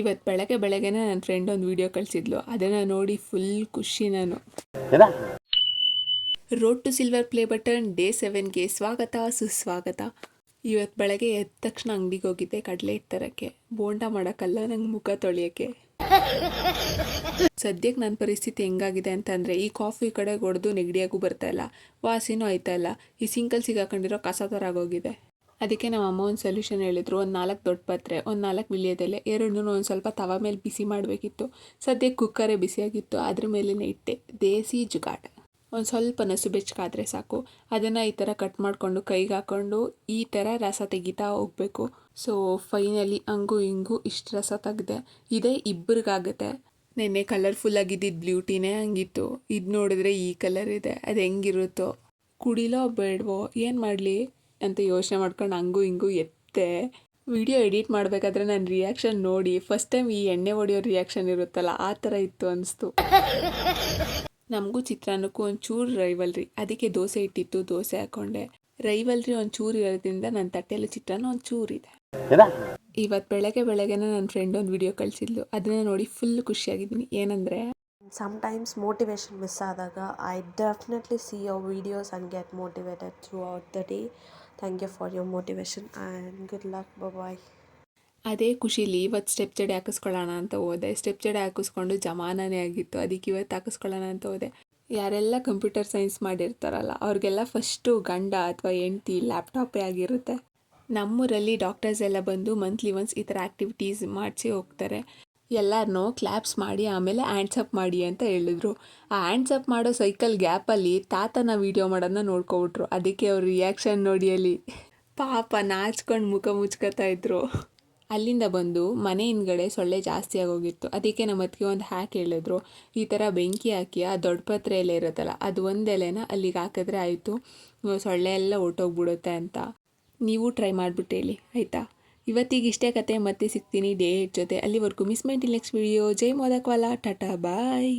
ಇವತ್ತು ಬೆಳಗ್ಗೆನೇ ನನ್ನ ಫ್ರೆಂಡ್ ಒಂದು ವಿಡಿಯೋ ಕಳಿಸಿದ್ಲು. ಅದನ್ನು ನೋಡಿ ಫುಲ್ ಖುಷಿ ನಾನು. Road to silver play button day 7ಗೆ ಸ್ವಾಗತ ಸುಸ್ವಾಗತ. ಇವತ್ತು ಬೆಳಗ್ಗೆ ಎದ್ದ ತಕ್ಷಣ ಅಂಗಡಿಗೆ ಹೋಗಿದ್ದೆ ಕಡಲೆ ಹಿಟ್ಟು ತರೋಕ್ಕೆ. ಬೋಂಡ ಮಾಡೋಕ್ಕಲ್ಲ, ನಂಗೆ ಮುಖ ತೊಳೆಯೋಕ್ಕೆ. ಸದ್ಯಕ್ಕೆ ನನ್ನ ಪರಿಸ್ಥಿತಿ ಹೆಂಗಾಗಿದೆ ಅಂತಂದರೆ, ಈ ಕಾಫಿ ಕಡೆ ಹೊಡೆದು ನೆಗಡಿಯಾಗೂ ಬರ್ತಾ ಇಲ್ಲ, ವಾಸಿನೂ ಆಯ್ತಾ ಇಲ್ಲ. ಈ ಸಿಂಕಲ್ಲಿ ಸಿಗಾಕೊಂಡಿರೋ ಕಸ ಥರ ಆಗೋಗಿದೆ. ಅದಕ್ಕೆ ನಮ್ಮ ಅಮ್ಮ ಒಂದು ಸೊಲ್ಯೂಷನ್ ಹೇಳಿದ್ರು. ಒಂದು 4 ದೊಡ್ಡ ಪಾತ್ರೆ, ಒಂದು 4 ವಿಳ್ಯದೆಲೆ, ಎರಡನ್ನೂ ಒಂದು ಸ್ವಲ್ಪ ತವ ಮೇಲೆ ಬಿಸಿ ಮಾಡಬೇಕಿತ್ತು. ಸದ್ಯಕ್ಕೆ ಕುಕ್ಕರೇ ಬಿಸಿಯಾಗಿತ್ತು, ಅದ್ರ ಮೇಲೇ ಇಟ್ಟೆ. ದೇಸಿ ಜುಗಾಡ್. ಒಂದು ಸ್ವಲ್ಪ ನಸು ಬೆಚ್ಚಗಾದರೆ ಸಾಕು. ಅದನ್ನು ಈ ಥರ ಕಟ್ ಮಾಡಿಕೊಂಡು ಕೈಗೆ ಹಾಕ್ಕೊಂಡು ಈ ಥರ ರಸ ತೆಗಿತಾ ಹೋಗಬೇಕು. ಸೊ ಫೈನಲಿ ಹಂಗೂ ಹಿಂಗೂ ಇಷ್ಟು ರಸ ತೆಗ್ದೆ. ಇದೇ ಇಬ್ಬರಿಗಾಗುತ್ತೆ. ನೆನ್ನೆ ಕಲರ್ಫುಲ್ ಆಗಿದ್ದಿದ್ದು ಬ್ಯೂಟಿನೇ ಹಂಗಿತ್ತು, ಇದು ನೋಡಿದ್ರೆ ಈ ಕಲರ್ ಇದೆ. ಅದು ಹೆಂಗಿರುತ್ತೋ, ಕುಡಿಲೋ ಬೇಡವೋ ಏನು ಮಾಡಲಿ ಅಂತ ಯೋಚನೆ ಮಾಡ್ಕೊಂಡು ಹಂಗೂ ಹಿಂಗೂ ಎತ್ತೆ. ವಿಡಿಯೋ ಎಡಿಟ್ ಮಾಡಬೇಕಾದ್ರೆ ನನ್ನ ರಿಯಾಕ್ಷನ್ ನೋಡಿ ಫಸ್ಟ್ ಟೈಮ್ ಈ ಎಣ್ಣೆ ಹೊಡೆಯೋ ರಿಯಾಕ್ಷನ್ ಇರುತ್ತಲ್ಲ, ಆ ಥರ ಇತ್ತು ಅನಿಸ್ತು. ನಮಗೂ ಚಿತ್ರಾನ್ನಕ್ಕೂ ಒಂಚೂರು ರೈವಲ್ರಿ, ಅದಕ್ಕೆ ದೋಸೆ ಇಟ್ಟಿತ್ತು, ದೋಸೆ ಹಾಕ್ಕೊಂಡೆ. ರೈವಲ್ರಿ ಒಂಚೂರು ಇರೋದ್ರಿಂದ ನನ್ನ ತಟ್ಟೆಯಲ್ಲಿ ಚಿತ್ರಾನ್ನ ಒಂಚೂರಿದೆ. ಇವತ್ತು ಬೆಳಗ್ಗೆನೇ ನನ್ನ ಫ್ರೆಂಡ್ ಒಂದು ವಿಡಿಯೋ ಕಳಿಸಿದ್ಲು. ಅದನ್ನು ನೋಡಿ ಫುಲ್ ಖುಷಿಯಾಗಿದ್ದೀನಿ. ಏನಂದರೆ, sometimes motivation miss ಆದಾಗ I definitely see your videos and get motivated throughout the day. Thank you for your motivation and good luck. Bye bye. ಅದೇ ಖುಷಿಲಿ ಇವತ್ತು ಸ್ಟೆಪ್ ಜಡೆ ಹಾಕಿಸ್ಕೊಳ್ಳೋಣ ಅಂತ ಹೋದೆ. ಸ್ಟೆಪ್ ಜಡೆ ಹಾಕಿಸ್ಕೊಂಡು ಜಮಾನೇ ಆಗಿತ್ತು, ಅದಕ್ಕೆ ಇವತ್ತು ಹಾಕಿಸ್ಕೊಳ್ಳೋಣ ಅಂತ ಹೋದೆ. ಯಾರೆಲ್ಲ ಕಂಪ್ಯೂಟರ್ ಸೈನ್ಸ್ ಮಾಡಿರ್ತಾರಲ್ಲ ಅವ್ರಿಗೆಲ್ಲ ಫಸ್ಟು ಗಂಡ ಅಥವಾ ಹೆಂಡ್ತಿ ಲ್ಯಾಪ್ಟಾಪೇ ಆಗಿರುತ್ತೆ. ನಮ್ಮೂರಲ್ಲಿ ಡಾಕ್ಟರ್ಸ್ ಎಲ್ಲ ಬಂದು ಮಂತ್ಲಿ ಒನ್ಸ್ ಈ ಥರ ಆ್ಯಕ್ಟಿವಿಟೀಸ್ ಮಾಡಿಸಿ ಹೋಗ್ತಾರೆ. ಎಲ್ಲರನ್ನೂ ಕ್ಲ್ಯಾಪ್ಸ್ ಮಾಡಿ ಆಮೇಲೆ ಹ್ಯಾಂಡ್ಸ್ ಅಪ್ ಮಾಡಿ ಅಂತ ಹೇಳಿದ್ರು. ಆ ಹ್ಯಾಂಡ್ಸ್ ಅಪ್ ಮಾಡೋ ಸೈಕಲ್ ಗ್ಯಾಪಲ್ಲಿ ತಾತನ ವೀಡಿಯೋ ಮಾಡೋದನ್ನ ನೋಡ್ಕೊಬಿಟ್ರು. ಅದಕ್ಕೆ ಅವ್ರ ರಿಯಾಕ್ಷನ್ ನೋಡಿ ಅಲ್ಲಿ ಪಾಪ ನಾಚ್ಕೊಂಡು ಮುಖ ಮುಚ್ಕೋತಾ ಇದ್ರು. ಅಲ್ಲಿಂದ ಬಂದು ಮನೆ ಹಿಂದ್ಗಡೆ ಸೊಳ್ಳೆ ಜಾಸ್ತಿ ಆಗೋಗಿತ್ತು. ಅದಕ್ಕೆ ನಮ್ಮ ಅತ್ತಿಗೆ ಒಂದು ಹ್ಯಾಕ್ ಹೇಳಿದ್ರು, ಈ ಥರ ಬೆಂಕಿ ಹಾಕಿ ಆ ದೊಡ್ಡ ಪತ್ರೆ ಎಲೆ ಇರುತ್ತಲ್ಲ, ಅದು ಒಂದು ಎಲೆನ ಅಲ್ಲಿಗೆ ಹಾಕಿದ್ರೆ ಆಯಿತು, ಸೊಳ್ಳೆ ಎಲ್ಲ ಹೊರ್ಟೋಗ್ಬಿಡುತ್ತೆ ಅಂತ. ನೀವು ಟ್ರೈ ಮಾಡಿಬಿಟ್ಟು ಹೇಳಿ ಆಯಿತಾ. ಇವತ್ತಿಗೆ ಇಷ್ಟೇ ಕತೆ, ಮತ್ತೆ ಸಿಗ್ತೀನಿ ಡೇ 8 ಜೊತೆ. ಅಲ್ಲಿವರೆಗೂ miss my till next video. ಜೈ ಮೋದಕ್ವಾಲ, ಟಾಟಾ ಬಾಯ್.